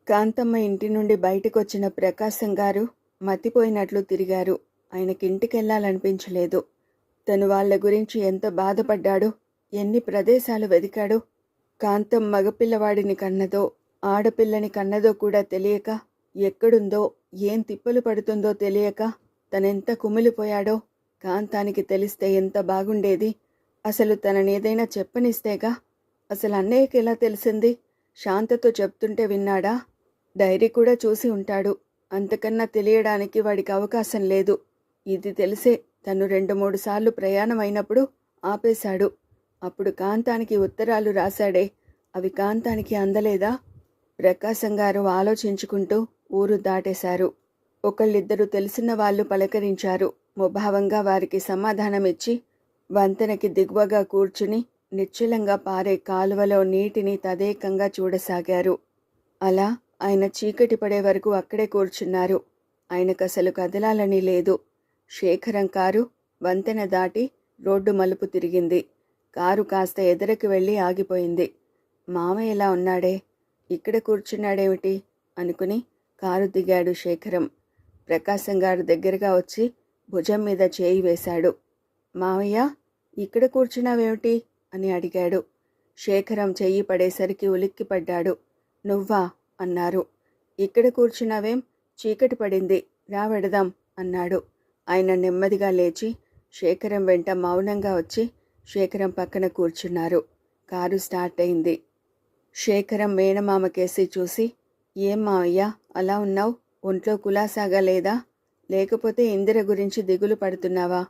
కాంతమ్మ ఇంటి నుండి బయటకొచ్చిన ప్రకాశం గారు మతిపోయినట్లు తిరిగారు. ఆయనకింటికెళ్లాలనిపించలేదు. తను వాళ్ల గురించి ఎంత బాధపడ్డాడో, ఎన్ని ప్రదేశాలు వెదికాడో. కాంతం మగపిల్లవాడిని కన్నదో, ఆడపిల్లని కన్నదో కూడా తెలియక, ఎక్కడుందో, ఏం తిప్పలు పడుతుందో తెలియక తనెంత కుమిలిపోయాడో కాంతానికి తెలిస్తే ఎంత బాగుండేది. అసలు తననేదైనా చెప్పనిస్తేగా. అసలు అన్నయ్యకి ఎలా తెలిసింది? శాంతతో చెప్తుంటే విన్నాడా? డైరీ కూడా చూసి ఉంటాడు. అంతకన్నా తెలియడానికి వాడికి అవకాశం లేదు. ఇది తెలిసే తను 2-3 సార్లు ప్రయాణం అయినప్పుడు ఆపేశాడు. అప్పుడు కాంతానికి ఉత్తరాలు రాశాడే, అవి కాంతానికి అందలేదా? ప్రకాశం గారు ఆలోచించుకుంటూ ఊరు దాటేశారు. ఒకళ్ళిద్దరు తెలిసిన వాళ్ళు పలకరించారు. ముభావంగా వారికి సమాధానమిచ్చి వంతెనకి దిగువగా కూర్చుని నిశ్చలంగా పారే కాలువలో నీటిని తదేకంగా చూడసాగారు. అలా ఆయన చీకటి పడే వరకు అక్కడే కూర్చున్నారు. ఆయనకసలు కదలాలని లేదు. శేఖరం కారు వంతెన దాటి రోడ్డు మలుపు తిరిగింది. కారు కాస్త ఎదరకు వెళ్ళి ఆగిపోయింది. మామయ్య ఎలా ఉన్నాడే, ఇక్కడ కూర్చున్నాడేమిటి అనుకుని కారు దిగాడు శేఖరం. ప్రకాశం గారు దగ్గరగా వచ్చి భుజం మీద చేయి వేశాడు. మామయ్య, ఇక్కడ కూర్చున్నావేమిటి అని అడిగాడు. శేఖరం చెయ్యి పడేసరికి ఉలిక్కిపడ్డాడు. నువ్వా అన్నారు. ఇక్కడ కూర్చున్నావేం, చీకటి పడింది, రా వెడదాం అన్నాడు. ఆయన నెమ్మదిగా లేచి శేఖరం వెంట మౌనంగా వచ్చి శేఖరం పక్కన కూర్చున్నారు. కారు స్టార్ట్ అయింది. శేఖరం మేనమామకేసి చూసి, ఏం మావయ్య అలా ఉన్నావు, ఒంట్లో కులాసాగా లేదా? లేకపోతే ఇందిర గురించి దిగులు పడుతున్నావా?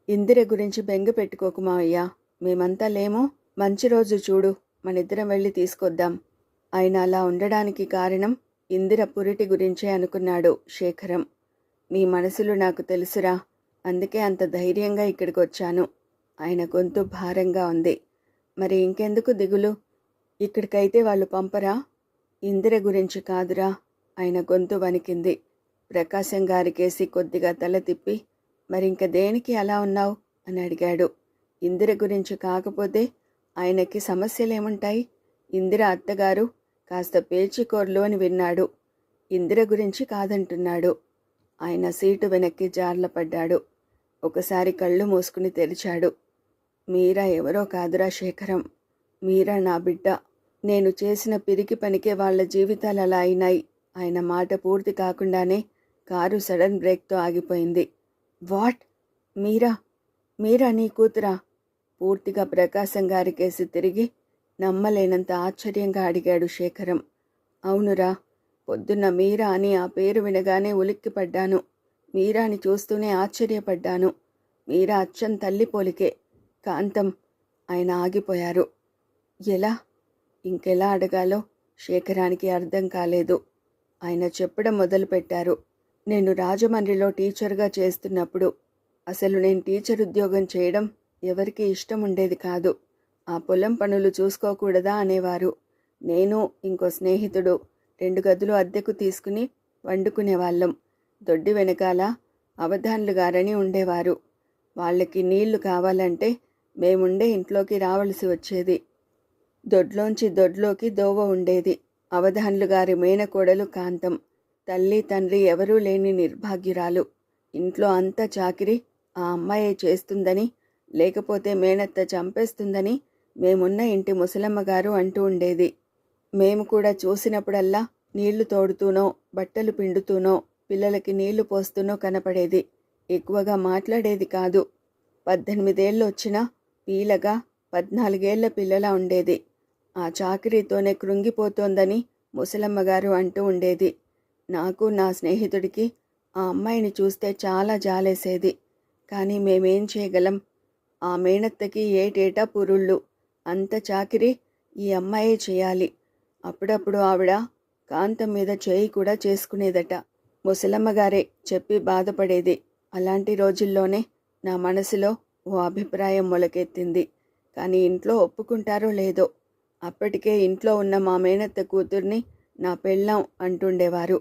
ఇందిర గురించి బెంగ పెట్టుకోకు మావయ్య, మేమంతా లేమో. మంచి రోజు చూడు, మనిద్దరం వెళ్ళి తీసుకొద్దాం. ఆయన అలా ఉండడానికి కారణం ఇందిర పురిటి గురించే అనుకున్నాడు శేఖరం. మీ మనసులు నాకు తెలుసురా, అందుకే అంత ధైర్యంగా ఇక్కడికి వచ్చాను. ఆయన గొంతు భారంగా ఉంది. మరి ఇంకెందుకు దిగులు? ఇక్కడికైతే వాళ్ళు పంపరా? ఇందిర గురించి కాదురా. ఆయన గొంతు వణికింది. ప్రకాశం గారికేసి కొద్దిగా తల తిప్పి, మరింక దేనికి అలా ఉన్నావు అని అడిగాడు. ఇందిర గురించి కాకపోతే ఆయనకి సమస్యలేముంటాయి? ఇందిర అత్తగారు కాస్త పేచికోర్లు అని విన్నాడు. ఇందిర గురించి కాదంటున్నాడు. ఆయన సీటు వెనక్కి జార్లపడ్డాడు. ఒకసారి కళ్ళు మూసుకుని తెరిచాడు. మీరా ఎవరో కాదురా శేఖరం, మీరా నా బిడ్డ. నేను చేసిన పిరికి పనికే వాళ్ల జీవితాలు అలా అయినాయి. ఆయన మాట పూర్తి కాకుండానే కారు సడన్ బ్రేక్తో ఆగిపోయింది. వాట్? మీరా? మీరా నీ కూతురా? పూర్తిగా ప్రకాశం గారికేసి తిరిగి నమ్మలేనంత ఆశ్చర్యంగా అడిగాడు శేఖరం. అవునురా, పొద్దున్న మీరా అని ఆ పేరు వినగానే ఉలిక్కిపడ్డాను. మీరాని చూస్తూనే ఆశ్చర్యపడ్డాను. మీరా అచ్చం తల్లి పోలికే. కాంతం. ఆయన ఆగిపోయారు. ఎలా? ఇంకెలా అడగాలో శేఖరానికి అర్థం కాలేదు. ఆయన చెప్పడం మొదలుపెట్టారు. నేను రాజమండ్రిలో టీచర్గా చేస్తున్నప్పుడు, అసలు నేను టీచర్ ఉద్యోగం చేయడం ఎవరికీ ఇష్టం ఉండేది కాదు. ఆ పొలం పనులు చూసుకోకూడదా అనేవారు. నేను ఇంకో స్నేహితుడు 2 గదులు అద్దెకు తీసుకుని వండుకునేవాళ్ళం. దొడ్డి వెనకాల అవధాన్లు గారని ఉండేవారు. వాళ్ళకి నీళ్లు కావాలంటే మేముండే ఇంట్లోకి రావలసి వచ్చేది. దొడ్లోంచి దొడ్లోకి దోవ ఉండేది. అవధాన్లు గారి మేనకోడలు కాంతం. తల్లి తండ్రి ఎవరూ లేని నిర్భాగ్యురాలు. ఇంట్లో అంతా చాకిరి ఆ అమ్మాయే చేస్తుందని, లేకపోతే మేనత్త చంపేస్తుందని మేమున్న ఇంటి ముసలమ్మగారు అంటూ ఉండేది. మేము కూడా చూసినప్పుడల్లా నీళ్లు తోడుతూనో, బట్టలు పిండుతూనో, పిల్లలకి నీళ్లు పోస్తూనో కనపడేది. ఎక్కువగా మాట్లాడేది కాదు. 18 ఏళ్ళు వచ్చినా పీలగా 14 ఏళ్ల పిల్లలా ఉండేది. ఆ చాకిరీతోనే కృంగిపోతోందని ముసలమ్మగారు అంటూ ఉండేది. నాకు నా స్నేహితుడికి ఆ అమ్మాయిని చూస్తే చాలా జాలేసేది. కానీ మేమేం చేయగలం? ఆ మేనత్తకి ఏటేటా పురుళ్ళు. అంత చాకిరీ ఈ అమ్మాయే చేయాలి. అప్పుడప్పుడు ఆవిడ కాంతం మీద చేయి కూడా చేసుకునేదట. ముసలమ్మగారే చెప్పి బాధపడేది. అలాంటి రోజుల్లోనే నా మనసులో ఓ అభిప్రాయం మొలకెత్తింది. కానీ ఇంట్లో ఒప్పుకుంటారో లేదో. అప్పటికే ఇంట్లో ఉన్న మా మేనత్త కూతుర్ని నా పెళ్ళాం అంటుండేవారు.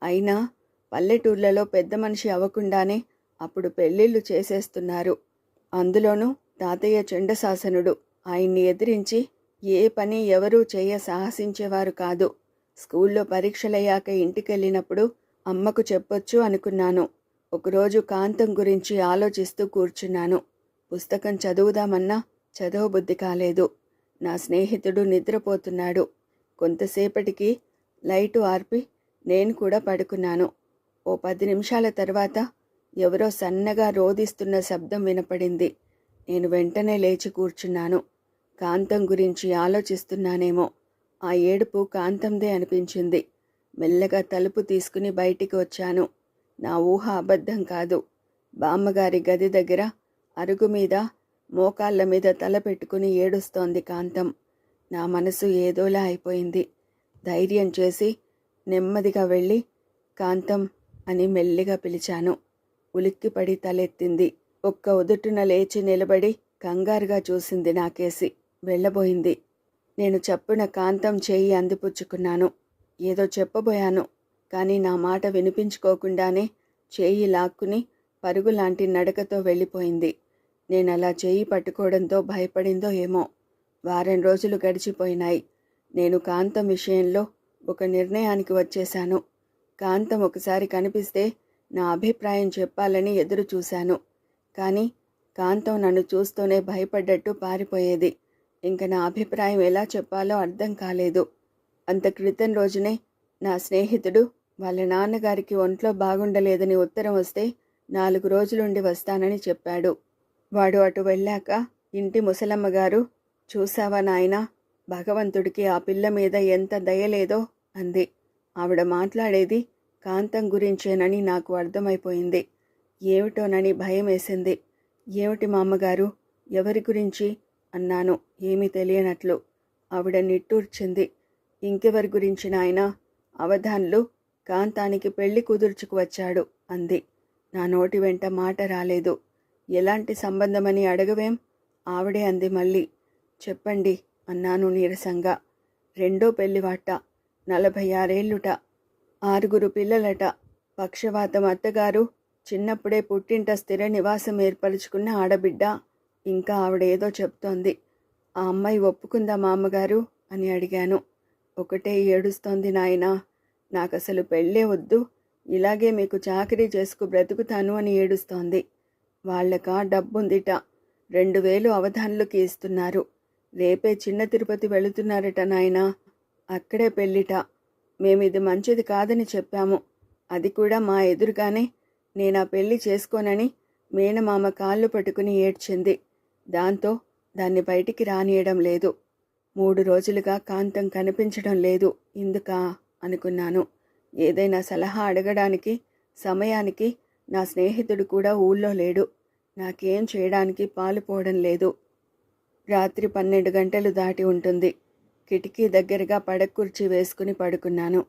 అయినా పల్లెటూర్లలో పెద్ద మనిషి అవ్వకుండానే అప్పుడు పెళ్ళిళ్ళు చేసేస్తున్నారు. అందులోనూ తాతయ్య చండశాసనుడు. ఆయన్ని ఎదిరించి ఏ పని ఎవరూ సాహసించేవారు కాదు. స్కూల్లో పరీక్షలయ్యాక ఇంటికెళ్ళినప్పుడు అమ్మకు చెప్పొచ్చు అనుకున్నాను. ఒకరోజు కాంతం గురించి ఆలోచిస్తూ కూర్చున్నాను. పుస్తకం చదువుదామన్నా చదవబుద్ధి కాలేదు. నా స్నేహితుడు నిద్రపోతున్నాడు. కొంతసేపటికి లైటు ఆర్పి నేను కూడా పడుకున్నాను. ఓ 10 నిమిషాల తర్వాత ఎవరో సన్నగా రోదిస్తున్న శబ్దం వినపడింది. నేను వెంటనే లేచి కూర్చున్నాను. కాంతం గురించి ఆలోచిస్తున్నానేమో. ఆ ఏడుపు కాంతందే అనిపించింది. మెల్లగా తలుపు తీసుకుని బయటికి వచ్చాను. నా ఊహ అబద్ధం కాదు. బామ్మగారి గది దగ్గర అరుగు మీద మోకాళ్ళ మీద తల పెట్టుకుని ఏడుస్తోంది కాంతం. నా మనసు ఏదోలా అయిపోయింది. ధైర్యం చేసి నెమ్మదిగా వెళ్ళి కాంతం అని మెల్లిగా పిలిచాను. ఉలిక్కిపడి తలెత్తింది. ఒక్క ఉదుటున లేచి నిలబడి కంగారుగా చూసింది నాకేసి. వెళ్ళబోయింది. నేను చప్పున కాంతం చేయి అందిపుచ్చుకున్నాను. ఏదో చెప్పబోయాను. కానీ నా మాట వినిపించుకోకుండానే చేయి లాక్కుని పరుగులాంటి నడకతో వెళ్ళిపోయింది. నేనలా చేయి పట్టుకోవడంతో భయపడిందో ఏమో. వారం రోజులు గడిచిపోయినాయి. నేను కాంతం విషయంలో ఒక నిర్ణయానికి వచ్చేశాను. కాంతం ఒకసారి కనిపిస్తే నా అభిప్రాయం చెప్పాలని ఎదురు చూశాను. కానీ కాంతం నన్ను చూస్తూనే భయపడ్డట్టు పారిపోయేది. ఇంక నా అభిప్రాయం ఎలా చెప్పాలో అర్థం కాలేదు. అంత క్రితం రోజునే నా స్నేహితుడు వాళ్ళ నాన్నగారికి ఒంట్లో బాగుండలేదని ఉత్తరం వస్తే 4 రోజులుండి వస్తానని చెప్పాడు. వాడు అటు వెళ్ళాక ఇంటి ముసలమ్మగారు, చూసావా నాయనా, భగవంతుడికి ఆ పిల్ల మీద ఎంత దయలేదో అంది. ఆవిడ మాట్లాడేది కాంతం గురించేనని నాకు అర్థమైపోయింది. ఏమిటోనని భయం వేసింది. ఏమిటి మామ్మగారు, ఎవరి గురించి అన్నాను ఏమీ తెలియనట్లు. ఆవిడ నిట్టూర్చింది. ఇంకెవరి గురించి నాయనా, అవధాన్లు కాంతానికి పెళ్లి కుదుర్చుకు వచ్చాడు అంది. నా నోటి వెంట మాట రాలేదు. ఎలాంటి సంబంధమని అడగవేం? ఆవిడే అంది మళ్ళీ. చెప్పండి అన్నాను నీరసంగా. రెండో పెళ్లివాట, 46 ఏళ్ళుట, 6 పిల్లలట, పక్షవాతం, అత్తగారు, చిన్నప్పుడే పుట్టింట స్థిర నివాసం ఏర్పరచుకున్న ఆడబిడ్డ. ఇంకా ఆవిడేదో చెప్తోంది. ఆ అమ్మాయి ఒప్పుకుందా మామ్మగారు అని అడిగాను. ఒకటే ఏడుస్తోంది నాయనా, నాకసలు పెళ్ళే వద్దు, ఇలాగే మీకు చాకరీ చేసుకు బ్రతుకుతాను అని ఏడుస్తోంది. వాళ్ళకా డబ్బుందిట. 2000 అవధాన్లకి ఇస్తున్నారు. రేపే చిన్న తిరుపతి వెళుతున్నారట నాయనా. అక్కడే పెళ్ళిట. మేమిది మంచిది కాదని చెప్పాము. అది కూడా మా ఎదురుగానే నేనా పెళ్లి చేసుకోనని మేనమామ కాళ్ళు పట్టుకుని ఏడ్చింది. దాంతో దాన్ని బయటికి రానియడం లేదు. 3 రోజులుగా కాంతం కనిపించడం లేదు. ఇందుకా అనుకున్నాను. ఏదైనా సలహా అడగడానికి సమయానికి నా స్నేహితుడు కూడా ఊళ్ళో లేడు. నాకేం చేయడానికి పాలుపోవడం లేదు. రాత్రి 12 గంటలు దాటి ఉంటుంది. కిటికీ దగ్గరగా పడకుర్చీ వేసుకుని పడుకున్నాను.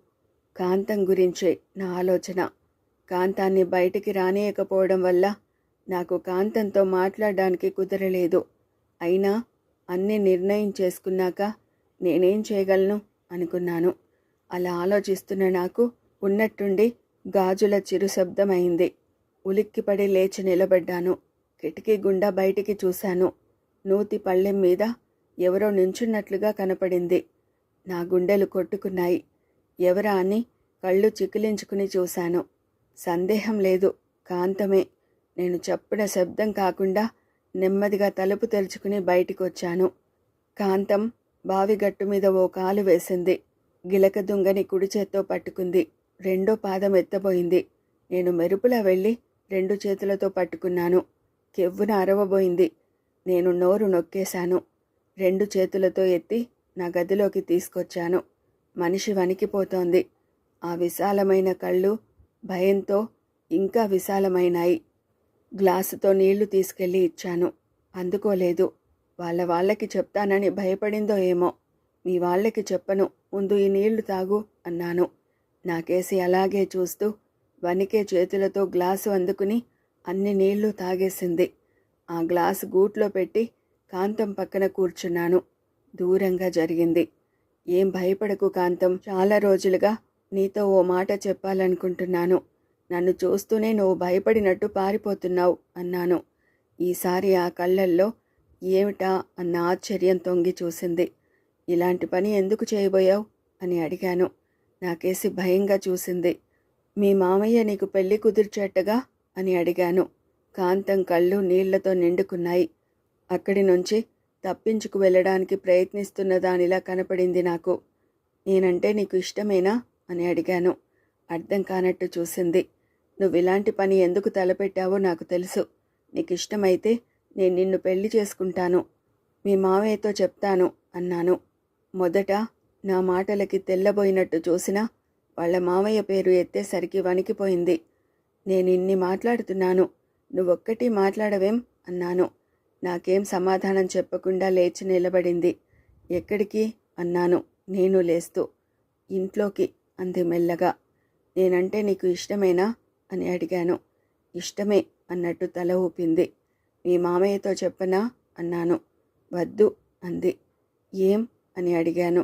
కాంతం గురించే నా ఆలోచన. కాంతాన్ని బయటికి రానియకపోవడం వల్ల నాకు కాంతంతో మాట్లాడడానికి కుదరలేదు. అయినా అన్నీ నిర్ణయం చేసుకున్నాక నేనేం చేయగలను అనుకున్నాను. అలా ఆలోచిస్తున్న నాకు ఉన్నట్టుండి గాజుల చిరు శబ్దమైంది. ఉలిక్కిపడి లేచి నిలబడ్డాను. కిటికీ గుండా బయటికి చూశాను. నూతి పళ్ళెం మీద ఎవరో నించున్నట్లుగా కనపడింది. నా గుండెలు కొట్టుకున్నాయి. ఎవరా అని కళ్ళు చికిలించుకుని చూశాను. సందేహం లేదు, కాంతమే. నేను చప్పున శబ్దం కాకుండా నెమ్మదిగా తలుపు తెరుచుకుని బయటికొచ్చాను. కాంతం బావిగట్టు మీద ఓ కాలు వేసింది. గిలక దుంగని కుడి చేత్తో పట్టుకుంది. రెండో పాదం ఎత్తబోయింది. నేను మెరుపులా వెళ్ళి 2 చేతులతో పట్టుకున్నాను. కెవ్వున అరవబోయింది. నేను నోరు నొక్కేశాను. 2 చేతులతో ఎత్తి నా గదిలోకి తీసుకొచ్చాను. మనిషి వణికిపోతోంది. ఆ విశాలమైన కళ్ళు భయంతో ఇంకా విశాలమైనాయి. గ్లాసుతో నీళ్లు తీసుకెళ్ళి ఇచ్చాను. అందుకోలేదు. వాళ్ళకి చెప్తానని భయపడిందో ఏమో. మీ వాళ్ళకి చెప్పను, ముందు ఈ నీళ్లు తాగు అన్నాను. నాకేసి అలాగే చూస్తూ వణికే చేతులతో గ్లాసు అందుకుని అన్ని నీళ్లు తాగేసింది. ఆ గ్లాసు గూట్లో పెట్టి కాంతం పక్కన కూర్చున్నాను. దూరంగా జరిగింది. ఏం భయపడకు కాంతం, చాలా రోజులుగా నీతో ఓ మాట చెప్పాలనుకుంటున్నాను. నన్ను చూస్తూనే నువ్వు భయపడినట్టు పారిపోతున్నావు అన్నాను. ఈసారి ఆ కళ్ళల్లో ఏమిటా అన్న ఆశ్చర్యం తొంగి చూసింది. ఇలాంటి పని ఎందుకు చేయబోయావు అని అడిగాను. నాకేసి భయంగా చూసింది. మీ మామయ్య నీకు పెళ్లి కుదిర్చేట్టగా అని అడిగాను. కాంతం కళ్ళు నీళ్లతో నిండుకున్నాయి. అక్కడి నుంచి తప్పించుకు వెళ్ళడానికి ప్రయత్నిస్తున్న దానిలా కనపడింది నాకు. నేనంటే నీకు ఇష్టమేనా అని అడిగాను. అర్థం కానట్టు చూసింది. నువ్విలాంటి పని ఎందుకు తలపెట్టావో నాకు తెలుసు. నీకిష్టమైతే నేను నిన్ను పెళ్లి చేసుకుంటాను. మీ మామయ్యతో చెప్తాను అన్నాను. మొదట నా మాటలకి తెల్లబోయినట్టు చూసినా వాళ్ళ మామయ్య పేరు ఎత్తేసరికి వణికిపోయింది. నేనిన్ని మాట్లాడుతున్నాను, నువ్వొక్కటి మాట్లాడవేం అన్నాను. నాకేం సమాధానం చెప్పకుండా లేచి నిలబడింది. ఎక్కడికి అన్నాను నేను లేస్తూ. ఇంట్లోకి అంది మెల్లగా. నేనంటే నీకు ఇష్టమేనా అని అడిగాను. ఇష్టమే అన్నట్టు తల ఊపింది. మీ మామయ్యతో చెప్పనా అన్నాను. వద్దు అంది. ఏం అని అడిగాను.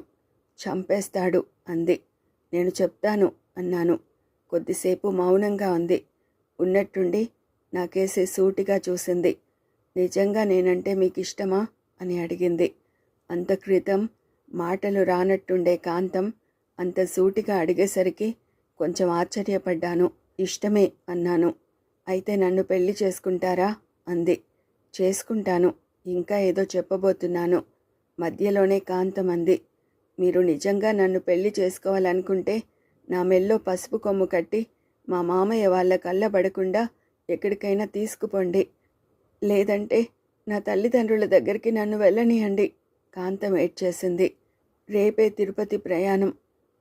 చంపేస్తాడు అంది. నేను చెప్తాను అన్నాను. కొద్దిసేపు మౌనంగా ఉంది. ఉన్నట్టుండి నాకేసి సూటిగా చూసింది. నిజంగా నేనంటే మీకు ఇష్టమా అని అడిగింది. అంత క్రితం మాటలు రానట్టుండే కాంతం అంత సూటిగా అడిగేసరికి కొంచెం ఆశ్చర్యపడ్డాను. ఇష్టమే అన్నాను. అయితే నన్ను పెళ్లి చేసుకుంటారా అంది. చేసుకుంటాను. ఇంకా ఏదో చెప్పబోతున్నాను. మధ్యలోనే కాంతం అంది. మీరు నిజంగా నన్ను పెళ్లి చేసుకోవాలనుకుంటే నా మెల్లో పసుపు కొమ్ము కట్టి మా మామయ్య వాళ్ళ కళ్ళబడకుండా ఎక్కడికైనా తీసుకుపోండి. లేదంటే నా తల్లిదండ్రుల దగ్గరికి నన్ను వెళ్ళనియండి. కాంతం ఏడ్చేసింది. రేపే తిరుపతి ప్రయాణం.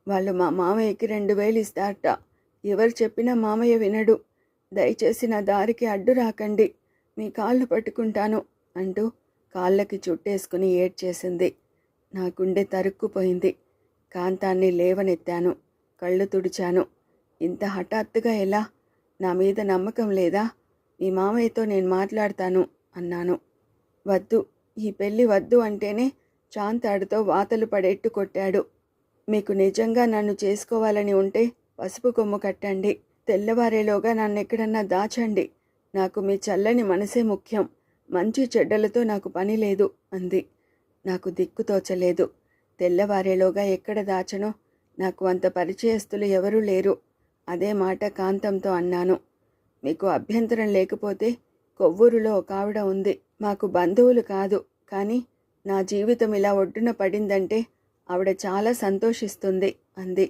వాళ్ళు మా మామయ్యకి 2000 ఇస్తారట. ఎవరు చెప్పినా మామయ్య వినడు. దయచేసి నా దారికి అడ్డు రాకండి. మీ కాళ్ళు పట్టుకుంటాను అంటూ కాళ్ళకి చుట్టేసుకుని ఏడ్చేసింది. నా గుండె తరుక్కుపోయింది. కాంతాన్ని లేవనెత్తాను. కళ్ళు తుడిచాను. ఇంత హఠాత్తుగా ఎలా? నా మీద నమ్మకం లేదా? మీ మామయ్యతో నేను మాట్లాడతాను అన్నాను. వద్దు, ఈ పెళ్ళి వద్దు అంటేనే చాంతాడుతో వాతలు పడేట్టు కొట్టాడు. మీకు నిజంగా నన్ను చేసుకోవాలని ఉంటే పసుపు కొమ్ము కట్టండి. తెల్లవారేలోగా నన్నెక్కడన్నా దాచండి. నాకు మీ చల్లని మనసే ముఖ్యం. మంచి చెడ్డలతో నాకు పని లేదు అంది. నాకు దిక్కుతోచలేదు. తెల్లవారేలోగా ఎక్కడ దాచనో? నాకు అంత పరిచయస్తులు ఎవరూ లేరు. అదే మాట కాంతంతో అన్నాను. మీకు అభ్యంతరం లేకపోతే కొవ్వూరులో ఒక ఆవిడ ఉంది. మాకు బంధువులు కాదు, కానీ నా జీవితం ఇలా ఒడ్డున పడిందంటే ఆవిడ చాలా సంతోషిస్తుంది అంది.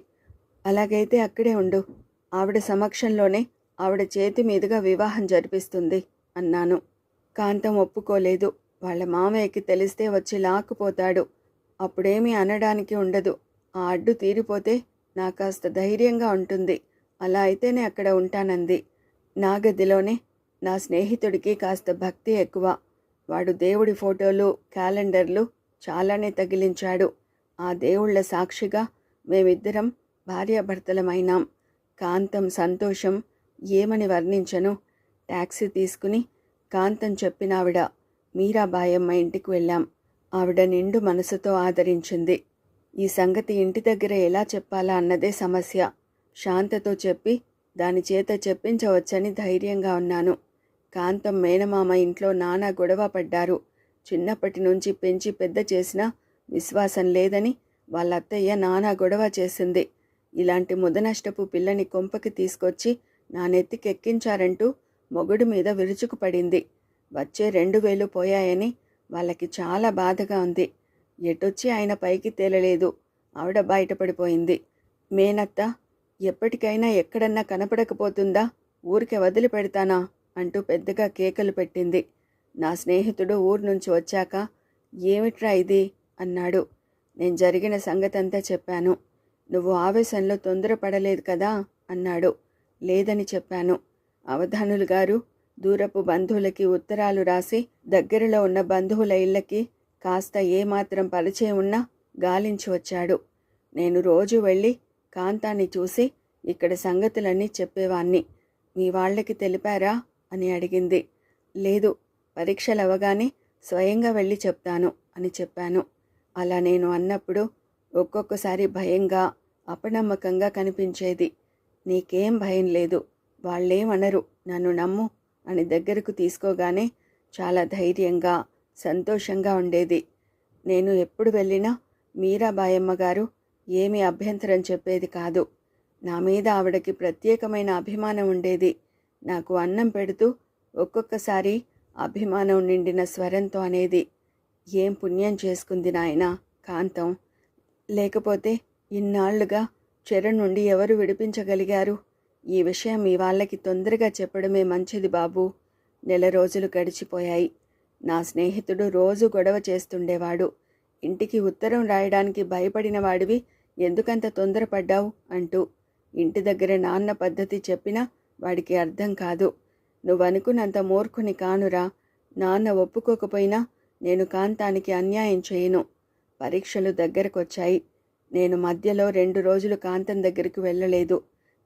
అలాగైతే అక్కడే ఉండు. ఆవిడ సమక్షంలోనే ఆవిడ చేతి మీదుగా వివాహం జరిపిస్తుంది అన్నాను. కాంతం ఒప్పుకోలేదు. వాళ్ళ మామయ్యకి తెలిస్తే వచ్చి లాక్కుపోతాడు. అప్పుడేమీ అనడానికి ఉండదు. ఆ అడ్డు తీరిపోతే నాకు కాస్త ధైర్యంగా ఉంటుంది. అలా అయితేనే అక్కడ ఉంటానంది. నా గదిలోనే నా స్నేహితుడికి కాస్త భక్తి ఎక్కువ. వాడు దేవుడి ఫోటోలు, క్యాలెండర్లు చాలానే తగిలించాడు. ఆ దేవుళ్ల సాక్షిగా మేమిద్దరం భార్యాభర్తలమైనాం. కాంతం సంతోషం ఏమని వర్ణించను. టాక్సీ తీసుకుని కాంతం చెప్పినావిడ మీరాబాయమ్మ ఇంటికి వెళ్ళాం. ఆవిడ నిండు మనసుతో ఆదరించింది. ఈ సంగతి ఇంటి దగ్గర ఎలా చెప్పాలా అన్నదే సమస్య. శాంతతో చెప్పి దాని చేత చెప్పించవచ్చని ధైర్యంగా ఉన్నాను. కాంతం మేనమామ ఇంట్లో నానా గొడవ పడ్డారు. చిన్నప్పటి నుంచి పెంచి పెద్ద చేసినా విశ్వాసం లేదని వాళ్ళ అత్తయ్య నానా గొడవ చేసింది. ఇలాంటి ముదనష్టపు పిల్లని కొంపకి తీసుకొచ్చి నా నెత్తికెక్కించారంటూ మొగుడు మీద విరుచుకుపడింది. వచ్చే 2000 పోయాయని వాళ్ళకి చాలా బాధగా ఉంది. ఎటొచ్చి ఆయన పైకి తేలలేదు. ఆవిడ బయటపడిపోయింది. మేనత్త ఎప్పటికైనా ఎక్కడన్నా కనపడకపోతుందా? ఊరికే వదిలిపెడతానా అంటూ పెద్దగా కేకలు పెట్టింది. నా స్నేహితుడు ఊరు నుంచి వచ్చాక ఏమిట్రా ఇది అన్నాడు. నేను జరిగిన సంగతంతా చెప్పాను. నువ్వు ఆవేశంలో తొందరపడలేదు కదా అన్నాడు. లేదని చెప్పాను. అవధానులు గారు దూరపు బంధువులకి ఉత్తరాలు రాసి దగ్గరలో ఉన్న బంధువుల ఇళ్ళకి కాస్త ఏమాత్రం పరిచయం ఉన్నా గాలించి వచ్చాడు. నేను రోజు వెళ్ళి కాంతాన్ని చూసి ఇక్కడ సంగతులన్నీ చెప్పేవాణ్ణి. మీ వాళ్ళకి తెలిపారా అని అడిగింది. లేదు, పరీక్షలవగానే స్వయంగా వెళ్ళి చెప్తాను అని చెప్పాను. అలా నేను అన్నప్పుడు ఒక్కొక్కసారి భయంగా అపనమ్మకంగా కనిపించేది. నీకేం భయం లేదు, వాళ్ళేమనరు, నన్ను నమ్ము అని దగ్గరకు తీసుకోగానే చాలా ధైర్యంగా సంతోషంగా ఉండేది. నేను ఎప్పుడు వెళ్ళినా మీరాబాయమ్మ గారు ఏమీ అభ్యంతరం చెప్పేది కాదు. నా మీద ఆవిడకి ప్రత్యేకమైన అభిమానం ఉండేది. నాకు అన్నం పెడుతూ ఒక్కొక్కసారి అభిమానం నిండిన స్వరంతో అనేది, ఏం పుణ్యం చేసుకుంది నాయనా కాంతం. లేకపోతే ఇన్నాళ్లుగా చెర నుండి ఎవరు విడిపించగలిగారు? ఈ విషయం మీ వాళ్ళకి తొందరగా చెప్పడమే మంచిది బాబూ. నెల రోజులు గడిచిపోయాయి. నా స్నేహితుడు రోజు గొడవ చేస్తుండేవాడు. ఇంటికి ఉత్తరం రాయడానికి భయపడిన వాడివి ఎందుకంత తొందరపడ్డావు అంటూ. ఇంటి దగ్గర నాన్న పద్ధతి చెప్పినా వాడికి అర్థం కాదు. నువ్వనుకున్నంత మూర్ఖుని కానురా. నాన్న ఒప్పుకోకపోయినా నేను కాంతానికి అన్యాయం చేయను. పరీక్షలు దగ్గరకొచ్చాయి. నేను మధ్యలో 2 రోజులు కాంతం దగ్గరికి వెళ్ళలేదు.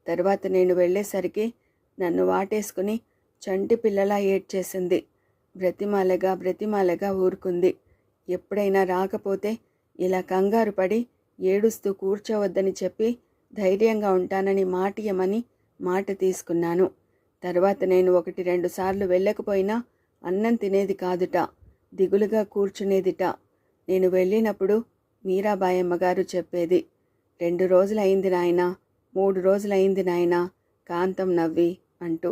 తర్వాత నేను వెళ్ళేసరికి నన్ను వాటేసుకుని చంటి పిల్లలా ఏడ్చేసింది. బ్రతిమాలగా ఊరుకుంది. ఎప్పుడైనా రాకపోతే ఇలా కంగారు పడి ఏడుస్తూ కూర్చోవద్దని చెప్పి ధైర్యంగా ఉంటానని మాటియమని మాట తీసుకున్నాను. తర్వాత నేను 1-2 సార్లు వెళ్ళకపోయినా అన్నం తినేది కాదుట. దిగులుగా కూర్చునేదిట. నేను వెళ్ళినప్పుడు మీరాబాయమ్మగారు చెప్పేది, 2 రోజులైంది నాయనా, 3 రోజులైంది నాయనా కాంతం నవ్వి అంటూ.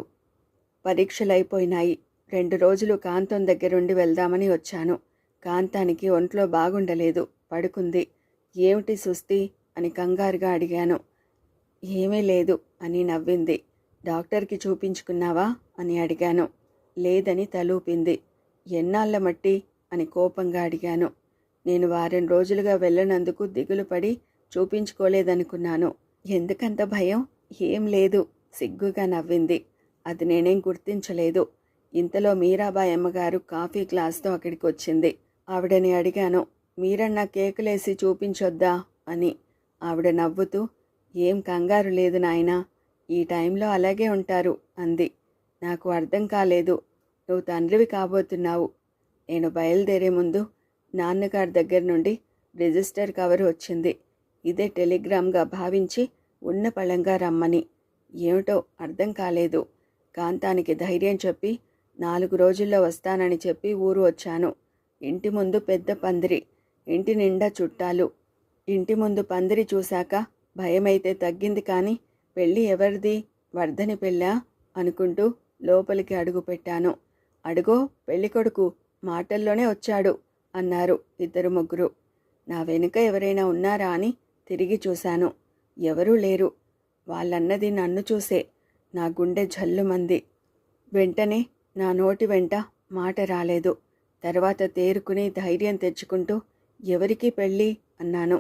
పరీక్షలైపోయినాయి. 2 రోజులు కాంతం దగ్గరుండి వెళ్దామని వచ్చాను. కాంతానికి ఒంట్లో బాగుండలేదు, పడుకుంది. ఏమిటి సుస్తి అని కంగారుగా అడిగాను. ఏమీ లేదు అని నవ్వింది. డాక్టర్కి చూపించుకున్నావా అని అడిగాను. లేదని తలూపింది. ఎన్నాళ్ళ మట్టి అని కోపంగా అడిగాను. నేను వారం రోజులుగా వెళ్ళనందుకు దిగులు పడి చూపించుకోలేదనుకున్నాను. ఎందుకంత భయం? ఏం లేదు సిగ్గుగా నవ్వింది. అది నేనేం గుర్తించలేదు. ఇంతలో మీరాబాయి అమ్మగారు కాఫీ గ్లాస్తో అక్కడికి వచ్చింది. ఆవిడని అడిగాను, మీరన్న కేకులేసి చూపించొద్దా అని. ఆవిడ నవ్వుతూ, ఏం కంగారు లేదు నాయనా, ఈ టైంలో అలాగే ఉంటారు అంది. నాకు అర్థం కాలేదు. నువ్వు తండ్రివి కాబోతున్నావు. నేను బయలుదేరే ముందు నాన్నగారి దగ్గర నుండి రిజిస్టర్ కవర్ వచ్చింది. ఇదే టెలిగ్రామ్గా భావించి ఉన్న పళంగా రమ్మని. ఏమిటో అర్థం కాలేదు. కాంతానికి ధైర్యం చెప్పి 4 రోజుల్లో వస్తానని చెప్పి ఊరు వచ్చాను. ఇంటి ముందు పెద్ద పందిరి, ఇంటి నిండా చుట్టాలు. ఇంటి ముందు పందిరి చూశాక భయమైతే తగ్గింది. కానీ పెళ్ళి ఎవరిది? వర్ధని పెళ్ళా అనుకుంటూ లోపలికి అడుగు పెట్టాను. అడుగో పెళ్ళికొడుకు మాటల్లోనే వచ్చాడు అన్నారు 2-3. నా వెనుక ఎవరైనా ఉన్నారా అని తిరిగి చూశాను. ఎవరూ లేరు. వాళ్ళన్నది నన్ను చూసే. నా గుండె జల్లుమంది. వెంటనే నా నోటి వెంట మాట రాలేదు. తర్వాత తేరుకుని ధైర్యం తెచ్చుకుంటూ, ఎవరికి పెళ్ళి అన్నాను.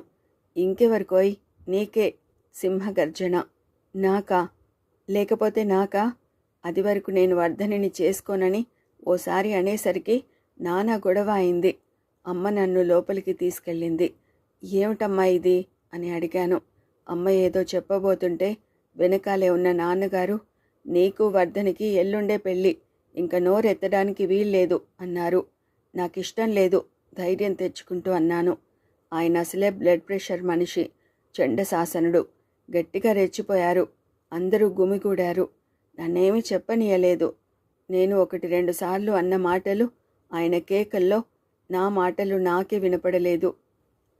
ఇంకెవరికోయ్? నీకే సింహగర్జన. నాకా? లేకపోతే నాకా? అది వరకు నేను వర్ధనిని చేసుకోనని ఓసారి అనేసరికి నానా గొడవ అయింది. అమ్మ నన్ను లోపలికి తీసుకెళ్ళింది. ఏమిటమ్మా ఇది అని అడిగాను. అమ్మ ఏదో చెప్పబోతుంటే వెనకాలే ఉన్న నాన్నగారు, నీకు వర్ధనికి ఎల్లుండే పెళ్ళి, ఇంక నోరెత్తడానికి వీల్లేదు అన్నారు. నాకిష్టం లేదు ధైర్యం తెచ్చుకుంటూ అన్నాను. ఆయన అసలే బ్లడ్ ప్రెషర్ మనిషి, చండశాసనుడు. గట్టిగా రెచ్చిపోయారు. అందరూ గుమిగూడారు. నన్నేమీ చెప్పనీయలేదు. నేను 1-2 సార్లు అన్న మాటలు ఆయన కేకల్లో నా మాటలు నాకే వినపడలేదు.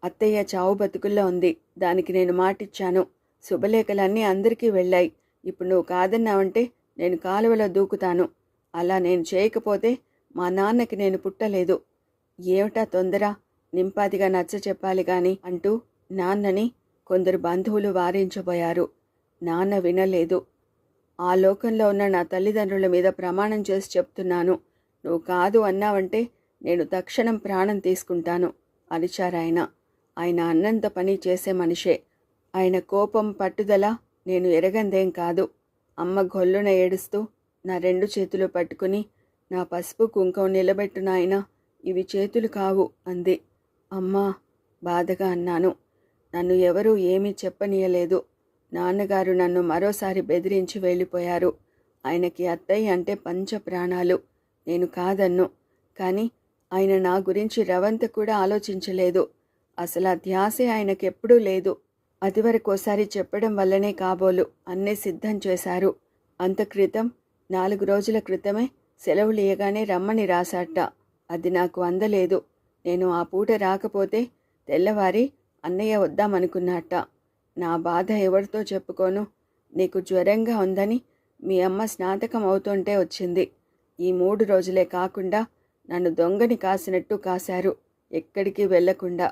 అత్తయ్య చావు బతుకుల్లో ఉంది. దానికి నేను మాటిచ్చాను. శుభలేఖలన్నీ అందరికీ వెళ్ళాయి. ఇప్పుడు నువ్వు కాదన్నావంటే నేను కాలువలో దూకుతాను. అలా నేను చేయకపోతే మా నాన్నకి నేను పుట్టలేదు. ఏమిటా తొందర? నింపాదిగా నచ్చ చెప్పాలి గాని అంటూ నాన్నని కొందరు బంధువులు వారించబోయారు. నాన్న వినలేదు. ఆ లోకంలో ఉన్న నా తల్లిదండ్రుల మీద ప్రమాణం చేసి చెప్తున్నాను, నువ్వు కాదు అన్నావంటే నేను తక్షణం ప్రాణం తీసుకుంటాను అరిచారాయన. ఆయన అన్నంత పని చేసే మనిషే. ఆయన కోపం పట్టుదల నేను ఎరగందేం కాదు. అమ్మ గొల్లున ఏడుస్తూ నా 2 చేతులు పట్టుకుని, నా పసుపు కుంకం నిలబెట్టు నాయనా, ఇవి చేతులు కావు అంది. అమ్మా బాధగా అన్నాను. నన్ను ఎవరూ ఏమీ చెప్పనీయలేదు. నాన్నగారు నన్ను మరోసారి బెదిరించి వెళ్ళిపోయారు. ఆయనకి అత్తయ్య అంటే పంచ ప్రాణాలు. నేను కాదన్ను. కానీ ఆయన నా గురించి రవంత కూడా ఆలోచించలేదు. అసలు ఆ ధ్యాసే ఆయనకెప్పుడూ లేదు. అదివరకోసారి చెప్పడం వల్లనే కాబోలు అన్నీ సిద్ధం చేశారు. అంత క్రితం 4 రోజుల క్రితమే సెలవులియగానే రమ్మని రాశాట. అది నాకు అందలేదు. నేను ఆ పూట రాకపోతే తెల్లవారి అన్నయ్య వద్దామనుకున్నట్ట. నా బాధ ఎవరితో చెప్పుకోను. నీకు జ్వరంగా ఉందని మీ అమ్మ స్నాతకం అవుతుంటే వచ్చింది. ఈ 3 రోజులే కాకుండా నన్ను దొంగని కాసినట్టు కాశారు, ఎక్కడికి వెళ్లకుండా.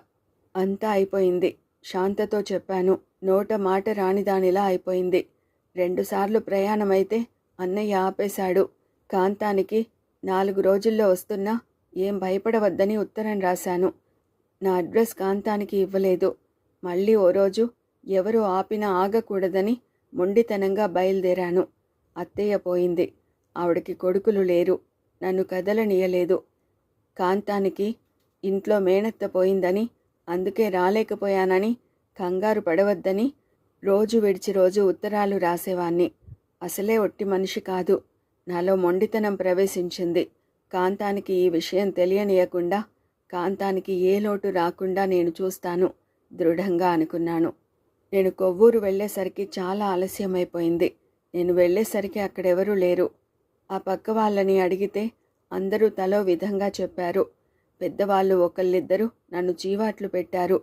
అంతా అయిపోయింది. శాంతతో చెప్పాను. నోట మాట రానిదానిలా అయిపోయింది. 2 సార్లు ప్రయాణమైతే అన్నయ్య ఆపేశాడు. కాంతానికి 4 రోజుల్లో వస్తున్నా ఏం భయపడవద్దని ఉత్తరం రాశాను. నా అడ్రస్ కాంతానికి ఇవ్వలేదు. మళ్ళీ ఓ రోజు ఎవరు ఆపినా ఆగకూడదని మొండితనంగా బయలుదేరాను. అత్తయ్య పోయింది. ఆవిడకి కొడుకులు లేరు. నన్ను కదలనీయలేదు. కాంతానికి ఇంట్లో మేనత్త పోయిందని, అందుకే రాలేకపోయానని కంగారు పడవద్దని రోజు విడిచి రోజు ఉత్తరాలు రాసేవాణ్ణి. అసలే ఒట్టి మనిషి కాదు. నాలో మొండితనం ప్రవేశించింది. కాంతానికి ఈ విషయం తెలియనీయకుండా, కాంతానికి ఏ లోటు రాకుండా నేను చూస్తాను దృఢంగా అనుకున్నాను. నేను కొవ్వూరు వెళ్ళేసరికి చాలా ఆలస్యమైపోయింది. నేను వెళ్ళేసరికి అక్కడెవరూ లేరు. ఆ పక్క వాళ్ళని అడిగితే అందరూ తలో విధంగా చెప్పారు. పెద్దవాళ్ళు ఒకళ్ళిద్దరూ నన్ను చీవాట్లు పెట్టారు.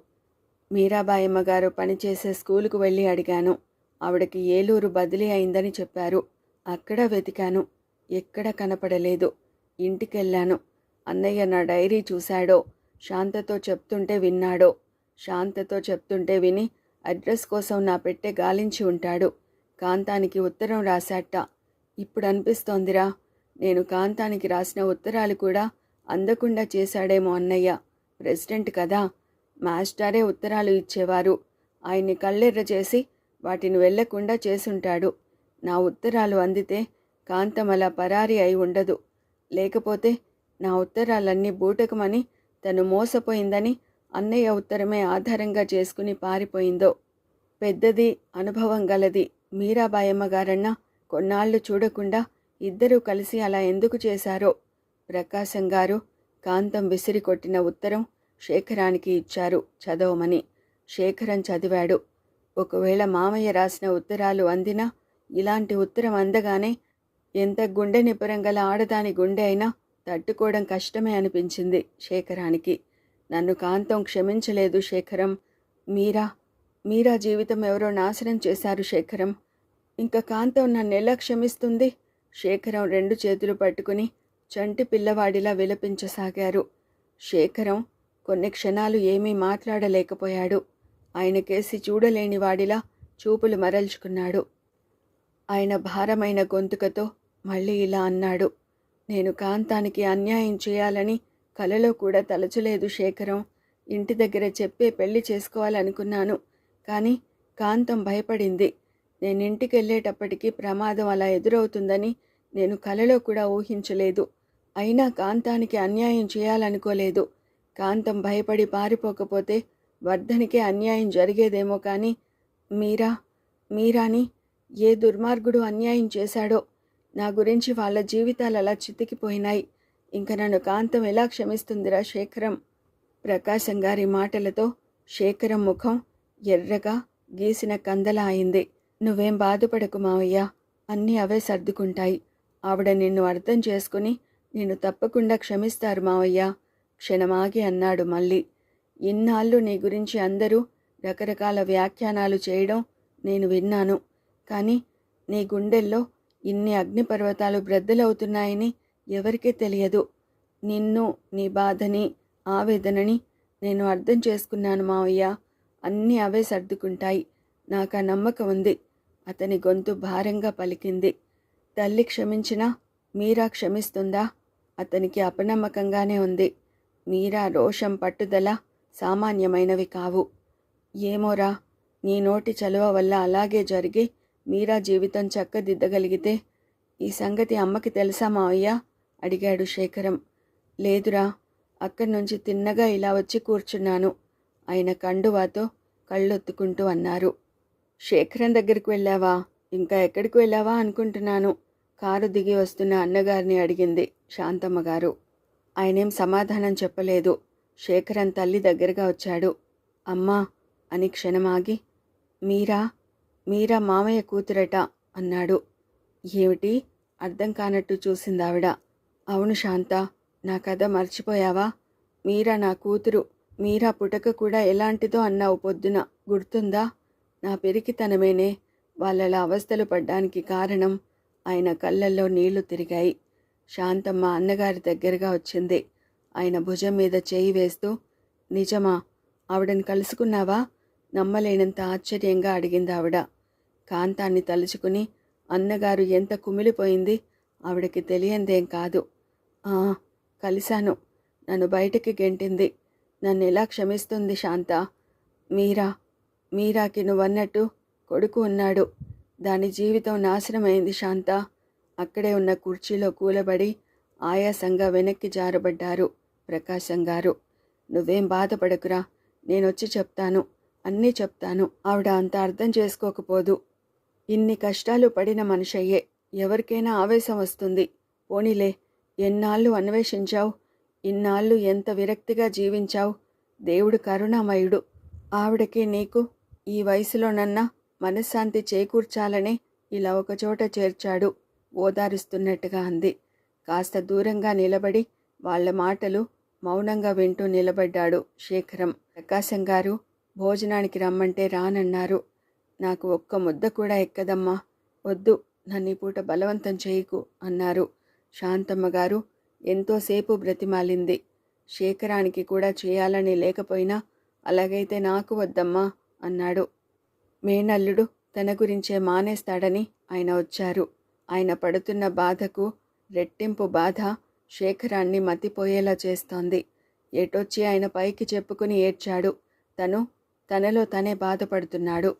మీరాబాయమ్మ గారు పనిచేసే స్కూలుకు వెళ్ళి అడిగాను. ఆవిడకి ఏలూరు బదిలీ అయిందని చెప్పారు. అక్కడ వెతికాను. ఎక్కడ కనపడలేదు. ఇంటికెళ్ళాను. అన్నయ్య నా డైరీ చూశాడో, శాంతతో చెప్తుంటే విన్నాడో. శాంతతో చెప్తుంటే విని అడ్రస్ కోసం నా పెట్టె గాలించి ఉంటాడు. కాంతానికి ఉత్తరం రాశాట. ఇప్పుడు అనిపిస్తోందిరా, నేను కాంతానికి రాసిన ఉత్తరాలు కూడా అందకుండా చేశాడేమో అన్నయ్య. ప్రెసిడెంట్ కదా, మాస్టారే ఉత్తరాలు ఇచ్చేవారు. ఆయన్ని కళ్ళెర్ర చేసి వాటిని వెళ్లకుండా చేసుంటాడు. నా ఉత్తరాలు అందితే కాంతం అలా పరారి అయి ఉండదు. లేకపోతే నా ఉత్తరాలన్నీ బూటకమని, తను మోసపోయిందని అన్నయ్య ఉత్తరమే ఆధారంగా చేసుకుని పారిపోయిందో. పెద్దది, అనుభవం గలది మీరాబాయమ్మ గారన్నా కొన్నాళ్లు చూడకుండా ఇద్దరూ కలిసి అలా ఎందుకు చేశారో. ప్రకాశం గారు కాంతం విసిరి కొట్టిన ఉత్తరం శేఖరానికి ఇచ్చారు చదవమని. శేఖరం చదివాడు. ఒకవేళ మామయ్య రాసిన ఉత్తరాలు అందినా, ఇలాంటి ఉత్తరం అందగానే ఎంత గుండె నిపురం గల ఆడదాని గుండె అయినా తట్టుకోవడం కష్టమే అనిపించింది శేఖరానికి. నన్ను కాంతం క్షమించలేదు శేఖరం. మీరా జీవితం ఎవరో నాశనం చేశారు శేఖరం. ఇంకా కాంతం నన్నెలా క్షమిస్తుంది? శేఖరం 2 చేతులు పట్టుకుని చంటి పిల్లవాడిలా విలపించసాగారు. శేఖరం కొన్ని క్షణాలు ఏమీ మాట్లాడలేకపోయాడు. ఆయనకేసి చూడలేని వాడిలా చూపులు మరల్చుకున్నాడు. ఆయన భారమైన గొంతుకతో మళ్ళీ ఇలా అన్నాడు. నేను కాంతానికి అన్యాయం చేయాలని కలలో కూడా తలచలేదు శేఖరం. ఇంటి దగ్గర చెప్పే పెళ్లి చేసుకోవాలనుకున్నాను. కానీ కాంతం భయపడింది. నేను ఇంటికి వెళ్ళేటప్పటికీ ప్రమాదం అలా ఎదురవుతుందని నేను కలలో కూడా ఊహించలేదు. అయినా కాంతానికి అన్యాయం చేయాలనుకోలేదు. కాంతం భయపడి పారిపోకపోతే వర్ధనికే అన్యాయం జరిగేదేమో. కానీ మీరాని ఏ దుర్మార్గుడు అన్యాయం చేశాడో. నా గురించి వాళ్ళ జీవితాలు అలా చితికిపోయినాయి. ఇంక నన్ను కాంతం ఎలా క్షమిస్తుందిరా శేఖరం? ప్రకాశం గారి మాటలతో శేఖరం ముఖం ఎర్రగా గీసిన కందలా అయింది. నువ్వేం బాధపడకు మావయ్య, అన్నీ అవే సర్దుకుంటాయి. ఆవిడ నిన్ను అర్థం చేసుకుని నిన్ను తప్పకుండా క్షమిస్తారు మావయ్య. క్షణమాగి అన్నాడు మళ్ళీ. ఇన్నాళ్ళు నీ గురించి అందరూ రకరకాల వ్యాఖ్యానాలు చేయడం నేను విన్నాను. కానీ నీ గుండెల్లో ఇన్ని అగ్నిపర్వతాలు బ్రద్దలవుతున్నాయని ఎవరికీ తెలియదు. నిన్ను, నీ బాధని, ఆవేదనని నేను అర్థం చేసుకున్నాను మావయ్య. అన్నీ అవే సర్దుకుంటాయి. నాకు ఆ నమ్మకం ఉంది. అతని గొంతు భారంగా పలికింది. తల్లి క్షమించినా మీరా క్షమిస్తుందా? అతనికి అపనమ్మకంగానే ఉంది. మీరా రోషం, పట్టుదల సామాన్యమైనవి కావు. ఏమోరా, నీ నోటి చలువ వల్ల అలాగే జరిగి మీరా జీవితం చక్కదిద్దగలిగితే. ఈ సంగతి అమ్మకి తెలుసా మావయ్య? అడిగాడు శేఖరం. లేదురా, అక్కడి నుంచి తిన్నగా ఇలా వచ్చి కూర్చున్నాను. ఆయన కండువాతో కళ్ళొత్తుకుంటూ అన్నారు. శేఖరం దగ్గరికి వెళ్ళావా? ఇంకా ఎక్కడికి వెళ్ళావా అనుకుంటున్నాను. కారు దిగి వస్తున్న అన్నగారిని అడిగింది శాంతమ్మ గారు. ఆయనేం సమాధానం చెప్పలేదు. శేఖరం తల్లి దగ్గరగా వచ్చాడు. అమ్మా అని క్షణమాగి, మీరా మామయ్య కూతురట అన్నాడు. ఏమిటి? అర్థం కానట్టు చూసిందావిడ. అవును శాంత, నా కథ మర్చిపోయావా? మీరా నా కూతురు. మీరా పుటక కూడా ఎలాంటిదో అన్నావు పొద్దున, గుర్తుందా? నా పెరికితనమేనే వాళ్ళలా అవస్థలు పడ్డానికి కారణం. ఆయన కళ్ళల్లో నీళ్లు తిరిగాయి. శాంతమ్మ అన్నగారి దగ్గరగా వచ్చింది. ఆయన భుజం మీద చేయి వేస్తూ, నిజమా? ఆవిడని కలుసుకున్నావా? నమ్మలేనంత ఆశ్చర్యంగా అడిగింది ఆవిడ. కాంతాన్ని తలుచుకుని అన్నగారు ఎంత కుమిలిపోయింది. ఆవిడకి తెలియందేం కాదు. ఆ, కలిశాను. నన్ను బయటికి గెంటింది. నన్నెలా క్షమిస్తుంది శాంత? మీరాకి నువ్వన్నట్టు కొడుకు ఉన్నాడు. దాని జీవితం నాశనమైంది శాంత. అక్కడే ఉన్న కుర్చీలో కూలబడి ఆయాసంగా వెనక్కి జారబడ్డారు ప్రకాశం గారు. నువ్వేం బాధపడకురా, నేనొచ్చి చెప్తాను, అన్నీ చెప్తాను. ఆవిడ అంత అర్థం చేసుకోకపోదు. ఇన్ని కష్టాలు పడిన మనిషయ్యే. ఎవరికైనా ఆవేశం వస్తుంది. పోనీలే, ఎన్నాళ్ళు అన్వేషించావు, ఇన్నాళ్ళు ఎంత విరక్తిగా జీవించావు. దేవుడు కరుణామయుడు. ఆవిడకి నీకు ఈ వయసులోనన్నా మనశ్శాంతి చేకూర్చాలనే ఇలా ఒకచోట చేర్చాడు, ఓదారుస్తున్నట్టుగా అంది. కాస్త దూరంగా నిలబడి వాళ్ల మాటలు మౌనంగా వింటూ నిలబడ్డాడు శేఖరం. ప్రకాశం గారు భోజనానికి రమ్మంటే రానన్నారు. నాకు ఒక్క ముద్ద కూడా ఎక్కదమ్మా, వద్దు, నన్ను ఈ పూట బలవంతం చేయకు అన్నారు. శాంతమ్మ గారు ఎంతోసేపు బ్రతిమాలింది. శేఖరానికి కూడా చేయాలని లేకపోయినా అలాగైతే నాకు వద్దమ్మా అన్నాడు. మేనల్లుడు తన గురించే మానేస్తాడని ఆయన వచ్చారు. ఆయన పడుతున్న బాధకు రెట్టింపు బాధ శేఖరాన్ని మతిపోయేలా చేస్తోంది. ఎటొచ్చి ఆయన పైకి చెప్పుకుని ఏడ్చాడు. తనలో తనే బాధపడుతున్నాడు.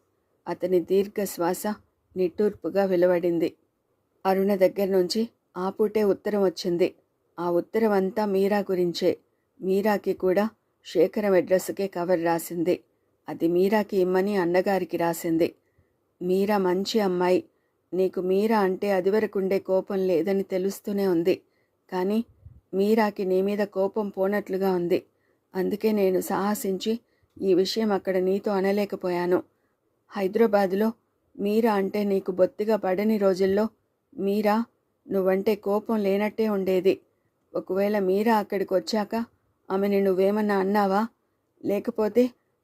అతని దీర్ఘశ్వాస నిట్టూర్పుగా వెలువడింది. అరుణ దగ్గర నుంచి ఆ పూటే ఉత్తరం వచ్చింది. ఆ ఉత్తరం అంతా మీరా గురించే. మీరాకి కూడా శేఖరం అడ్రస్కే కవర్ రాసింది. అది మీరాకి ఇమ్మని అన్నగారికి రాసింది. మీరా మంచి అమ్మాయి. నీకు మీరా అంటే అదివరకుండే కోపం లేదని తెలుస్తూనే ఉంది. కానీ మీరాకి నీ మీద కోపం పోనట్లుగా ఉంది. అందుకే నేను సాహసించి ఈ విషయం అక్కడ నీతో అనలేకపోయాను. హైదరాబాదులో మీరా అంటే నీకు బొత్తిగా పడని రోజుల్లో మీరా నువ్వంటే కోపం లేనట్టే ఉండేది. ఒకవేళ మీరా అక్కడికి వచ్చాక ఆమెని నువ్వేమన్నా అన్నావా? లేకపోతే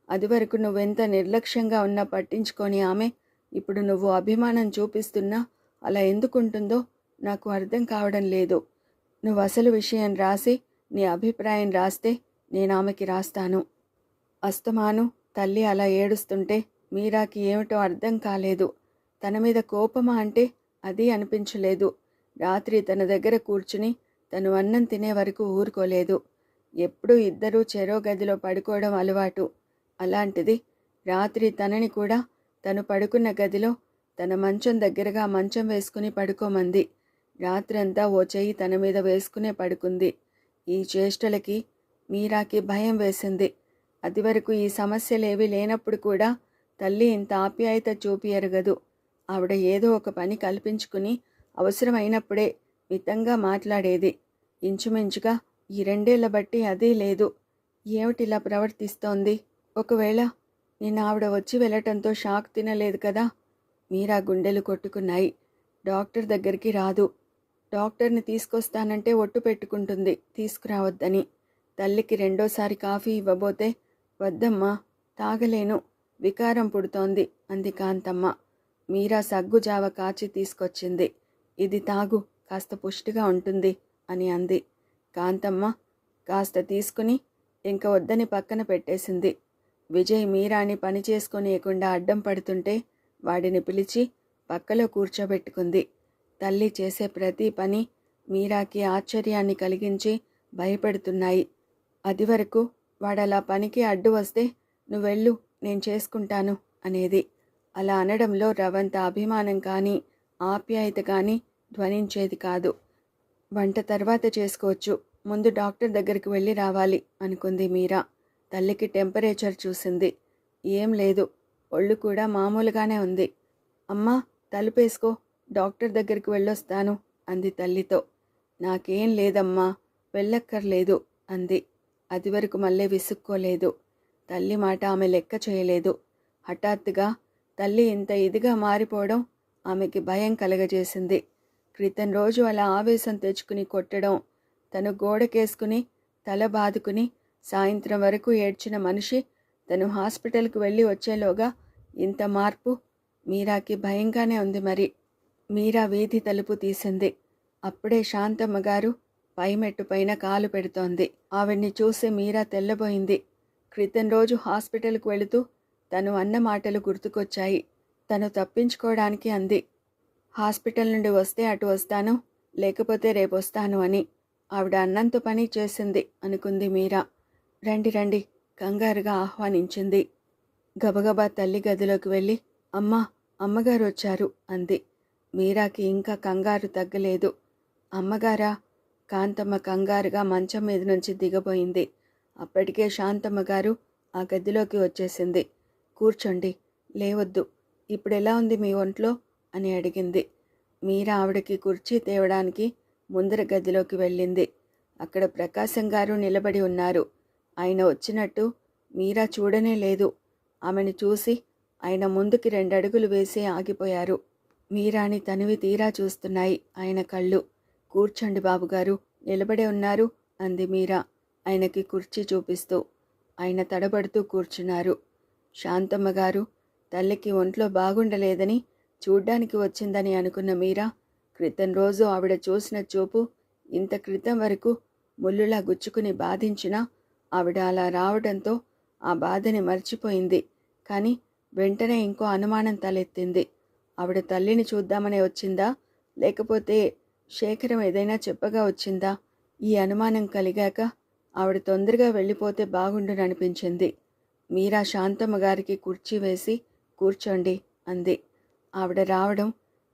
అదివరకు నువ్వెంత నిర్లక్ష్యంగా ఉన్నా పట్టించుకొని ఆమె ఇప్పుడు నువ్వు అభిమానం చూపిస్తున్నా అలా ఎందుకుంటుందో నాకు అర్థం కావడం లేదు. నువ్వు అసలు విషయం రాసి నీ అభిప్రాయం రాస్తే నేను ఆమెకి రాస్తాను. అస్తమాను తల్లి అలా ఏడుస్తుంటే మీరాకి ఏమిటో అర్థం కాలేదు. తన మీద కోపమా అంటే అది అనిపించలేదు. రాత్రి తన దగ్గర కూర్చుని తను అన్నం తినే వరకు ఊరుకోలేదు. ఎప్పుడూ ఇద్దరూ చెరో గదిలో పడుకోవడం అలవాటు. అలాంటిది రాత్రి తనని కూడా తను పడుకున్న గదిలో తన మంచం దగ్గరగా మంచం వేసుకుని పడుకోమంది. రాత్రంతా ఓ చెయ్యి తన మీద వేసుకునే పడుకుంది. ఈ చేష్టలకి మీరాకి భయం వేసింది. అదివరకు ఈ సమస్యలేవీ లేనప్పుడు కూడా తల్లి ఇంత ఆప్యాయత చూపి ఎరగదు. ఆవిడ ఏదో ఒక పని కల్పించుకుని అవసరమైనప్పుడే మితంగా మాట్లాడేది. ఇంచుమించుగా ఈ 2 ఏళ్ల బట్టి అదీ లేదు. ఏమిటిలా ప్రవర్తిస్తోంది? ఒకవేళ నిన్న ఆవిడ వచ్చి వెళ్ళటంతో షాక్ తినలేదు కదా? మీరా గుండెలు కొట్టుకున్నాయి. డాక్టర్ దగ్గరికి రాదు. డాక్టర్ని తీసుకొస్తానంటే ఒట్టు పెట్టుకుంటుంది తీసుకురావద్దని. తల్లికి రెండోసారి కాఫీ ఇవ్వబోతే వద్దమ్మా, తాగలేను, వికారం పుడుతోంది అంది కాంతమ్మ. మీరా సగ్గుజావ కాచి తీసుకొచ్చింది. ఇది తాగు, కాస్త పుష్టిగా ఉంటుంది అని అంది. కాంతమ్మ కాస్త తీసుకుని ఇంక వద్దని పక్కన పెట్టేసింది. విజయ్ మీరాని పని చేసుకోనీయకుండా అడ్డం పడుతుంటే వాడిని పిలిచి పక్కలో కూర్చోబెట్టుకుంది. తల్లి చేసే ప్రతి పని మీరాకి ఆశ్చర్యాన్ని కలిగించి భయపెడుతున్నాయి. అదివరకు వాడలా పనికి అడ్డు వస్తే నువ్వెళ్ళు, నేను చేసుకుంటాను అనేది. అలా అనడంలో రవంత అభిమానం కానీ ఆప్యాయత కానీ ధ్వనించేది కాదు. వంట తర్వాత చేసుకోవచ్చు, ముందు డాక్టర్ దగ్గరికి వెళ్ళి రావాలి అనుకుంది మీరా. తల్లికి టెంపరేచర్ చూసింది. ఏం లేదు, ఒళ్ళు కూడా మామూలుగానే ఉంది. అమ్మా తలుపేసుకో, డాక్టర్ దగ్గరికి వెళ్ళొస్తాను అంది తల్లితో. నాకేం లేదమ్మా, వెళ్ళక్కర్లేదు అంది. అదివరకు మళ్ళీ విసుక్కోలేదు. తల్లి మాట ఆమె లెక్క చేయలేదు. హఠాత్తుగా తల్లి ఇంత ఇదిగా మారిపోవడం ఆమెకి భయం కలగజేసింది. క్రితం రోజు అలా ఆవేశం తెచ్చుకుని కొట్టడం, తను గోడకేసుకుని తల బాదుకుని సాయంత్రం వరకు ఏడ్చిన మనిషి తను హాస్పిటల్కు వెళ్ళి వచ్చేలోగా ఇంత మార్పు. మీరాకి భయంగానే ఉంది మరి. మీరా వీధి తలుపు తీసింది. అప్పుడే శాంతమ్మ గారు పైమెట్టు పైన కాలు పెడుతోంది. ఆవిడ్ని చూసి మీరా తెల్లబోయింది. క్రితం రోజు హాస్పిటల్కు వెళుతూ తను అన్న మాటలు గుర్తుకొచ్చాయి. తను తప్పించుకోవడానికి అంది, హాస్పిటల్ నుండి వస్తే అటు వస్తాను, లేకపోతే రేపొస్తాను అని. ఆవిడ అన్నంత పని చేసింది అనుకుంది మీరా. రండి రండి కంగారుగా ఆహ్వానించింది. గబగబా తల్లి గదిలోకి వెళ్ళి అమ్మా, అమ్మగారు వచ్చారు అంది. మీరాకి ఇంకా కంగారు తగ్గలేదు. అమ్మగారా? కాంతమ్మ కంగారుగా మంచం మీద నుంచి దిగబోయింది. అప్పటికే శాంతమ్మ గారు ఆ గదిలోకి వచ్చేసింది. కూర్చోండి, లేవద్దు, ఇప్పుడెలా ఉంది మీ ఒంట్లో అని అడిగింది. మీరా ఆవిడకి కుర్చీ తేవడానికి ముందర గదిలోకి వెళ్ళింది. అక్కడ ప్రకాశం గారు నిలబడి ఉన్నారు. ఆయన వచ్చినట్టు మీరా చూడనే లేదు. ఆమెను చూసి ఆయన ముందుకి 2 అడుగులు వేసి ఆగిపోయారు. మీరాని తనివి తీరా చూస్తున్నాయి ఆయన కళ్ళు. కూర్చోండి బాబుగారు, నిలబడే ఉన్నారు అంది మీరా ఆయనకి కుర్చీ చూపిస్తూ. ఆయన తడబడుతూ కూర్చున్నారు. శాంతమ్మ గారు తల్లికి ఒంట్లో బాగుండలేదని చూడ్డానికి వచ్చిందని అనుకున్న మీరా క్రితం రోజు ఆవిడ చూసిన చూపు ఇంత క్రితం వరకు ముల్లులా గుచ్చుకుని బాధించినా ఆవిడ అలా రావడంతో ఆ బాధని మర్చిపోయింది. కానీ వెంటనే ఇంకో అనుమానం తలెత్తింది. ఆవిడ తల్లిని చూద్దామనే వచ్చిందా, లేకపోతే శేఖరం ఏదైనా చెప్పగా వచ్చిందా? ఈ అనుమానం కలిగాక ఆవిడ తొందరగా వెళ్ళిపోతే బాగుండుననిపించింది. మీరా శాంతమ్మ గారికి కుర్చీ వేసి కూర్చోండి అంది. ఆవిడ రావడం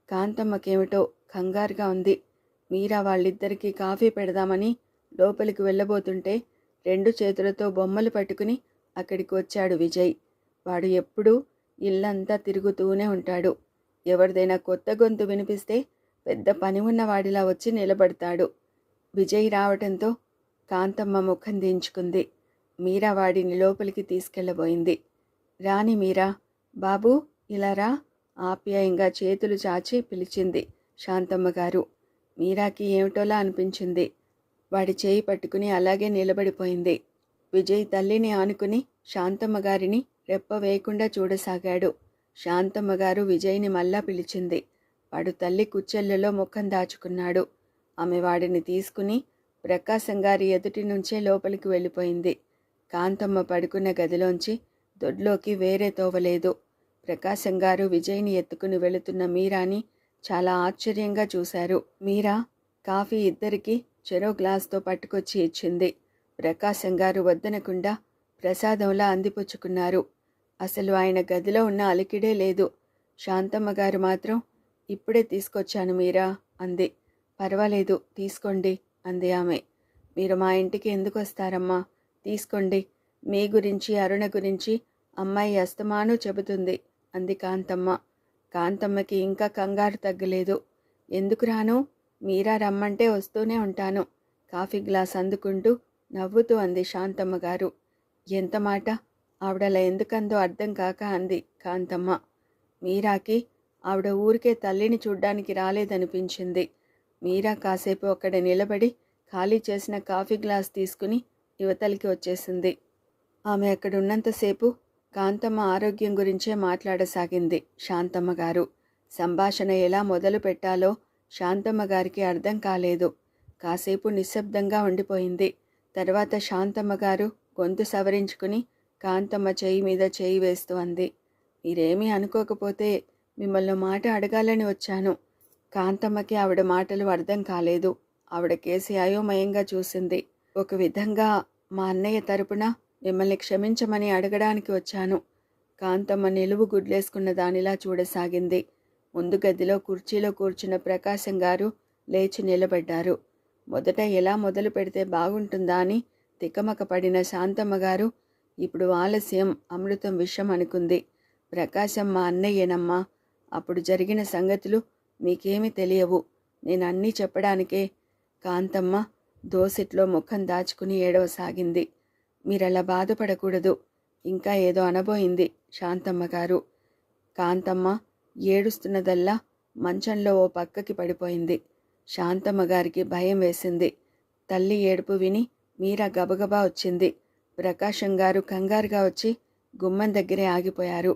కాంతమ్మకేమిటో కంగారుగా ఉంది. మీరా వాళ్ళిద్దరికీ కాఫీ పెడదామని లోపలికి వెళ్ళబోతుంటే 2 చేతులతో బొమ్మలు పట్టుకుని అక్కడికి వచ్చాడు విజయ్. వాడు ఎప్పుడూ ఇల్లంతా తిరుగుతూనే ఉంటాడు. ఎవరిదైనా కొత్త గొంతు వినిపిస్తే పెద్ద పని ఉన్నవాడిలా వచ్చి నిలబడతాడు. విజయ్ రావటంతో కాంతమ్మ ముఖం దించుకుంది. మీరా వాడిని లోపలికి తీసుకెళ్ళబోయింది. రాని మీరా, బాబూ ఇలా రా, ఆప్యాయంగా చేతులు చాచి పిలిచింది శాంతమ్మ గారు. మీరాకి ఏమిటోలా అనిపించింది. వాడి చేయి పట్టుకుని అలాగే నిలబడిపోయింది. విజయ్ తల్లిని ఆనుకుని శాంతమ్మ గారిని రెప్ప వేయకుండా చూడసాగాడు. శాంతమ్మ గారు విజయ్ని మళ్ళా పిలిచింది. వాడు తల్లి కుచ్చెళ్ళలో ముఖం దాచుకున్నాడు. ఆమె వాడిని తీసుకుని ప్రకాశం గారి ఎదుటి నుంచే లోపలికి వెళ్ళిపోయింది. కాంతమ్మ పడుకున్న గదిలోంచి దొడ్లోకి వేరే తోవలేదు. ప్రకాశం గారు విజయ్ని ఎత్తుకుని వెళుతున్న మీరాని చాలా ఆశ్చర్యంగా చూశారు. మీరా కాఫీ ఇద్దరికీ చెరో గ్లాస్తో పట్టుకొచ్చి ఇచ్చింది. ప్రకాశం గారు వద్దనకుండా ప్రసాదంలా అందిపుచ్చుకున్నారు. అసలు ఆయన గదిలో ఉన్న అలికిడే లేదు. శాంతమ్మ గారు మాత్రం ఇప్పుడే తీసుకొచ్చాను మీరా అంది. పర్వాలేదు తీసుకోండి అంది ఆమె. మీరు మా ఇంటికి ఎందుకు వస్తారమ్మా, తీసుకోండి. మీ గురించి అరుణ గురించి అమ్మాయి అస్తమాను చెబుతుంది అంది కాంతమ్మ. కాంతమ్మకి ఇంకా కంగారు తగ్గలేదు. ఎందుకు రాను, మీరా రమ్మంటే వస్తూనే ఉంటాను. కాఫీ గ్లాస్ అందుకుంటూ నవ్వుతూ అంది శాంతమ్మ గారు. ఎంత మాట, ఆవిడలా ఎందుకందో అర్థం కాక అంది కాంతమ్మ. మీరాకి ఆవిడ ఊరికే తల్లిని చూడ్డానికి రాలేదనిపించింది. మీరా కాసేపు అక్కడ నిలబడి ఖాళీ చేసిన కాఫీ గ్లాస్ తీసుకుని యువతలికి వచ్చేసింది. ఆమె అక్కడున్నంతసేపు కాంతమ్మ ఆరోగ్యం గురించే మాట్లాడసాగింది శాంతమ్మ గారు. సంభాషణ ఎలా మొదలు పెట్టాలో శాంతమ్మ గారికి అర్థం కాలేదు. కాసేపు నిశ్శబ్దంగా ఉండిపోయింది. తర్వాత శాంతమ్మ గారు గొంతు సవరించుకుని కాంతమ్మ చేయి మీద చేయి వేస్తూ అంది, మీరేమీ అనుకోకపోతే మిమ్మల్ని మాట అడగాలని వచ్చాను. కాంతమ్మకి ఆవిడ మాటలు అర్థం కాలేదు. ఆవిడ కేసి అయోమయంగా చూసింది. ఒక విధంగా మా అన్నయ్య తరపున మిమ్మల్ని క్షమించమని అడగడానికి వచ్చాను. కాంతమ్మ నిలువు గుడ్లేసుకున్న దానిలా చూడసాగింది. ముందు గదిలో కుర్చీలో కూర్చున్న ప్రకాశం గారు లేచి నిలబడ్డారు. మొదట ఎలా మొదలు పెడితే బాగుంటుందా అని తికమక పడిన శాంతమ్మ గారు ఇప్పుడు ఆలస్యం అమృతం విషం అనుకుంది. ప్రకాశం మా అన్నయ్యేనమ్మా. అప్పుడు జరిగిన సంగతులు మీకేమీ తెలియవు. నేను అన్నీ చెప్పడానికే. కాంతమ్మ దోసిట్లో ముఖం దాచుకుని ఏడవసాగింది. మీరలా బాధపడకూడదు, ఇంకా ఏదో అనబోయింది శాంతమ్మ గారు. కాంతమ్మ ఏడుస్తున్నదల్లా మంచంలో ఓ పక్కకి పడిపోయింది. శాంతమ్మ గారికి భయం వేసింది. తల్లి ఏడుపు విని మీరా గబగబా వచ్చింది. ప్రకాశం గారు కంగారుగా వచ్చి గుమ్మం దగ్గరే ఆగిపోయారు.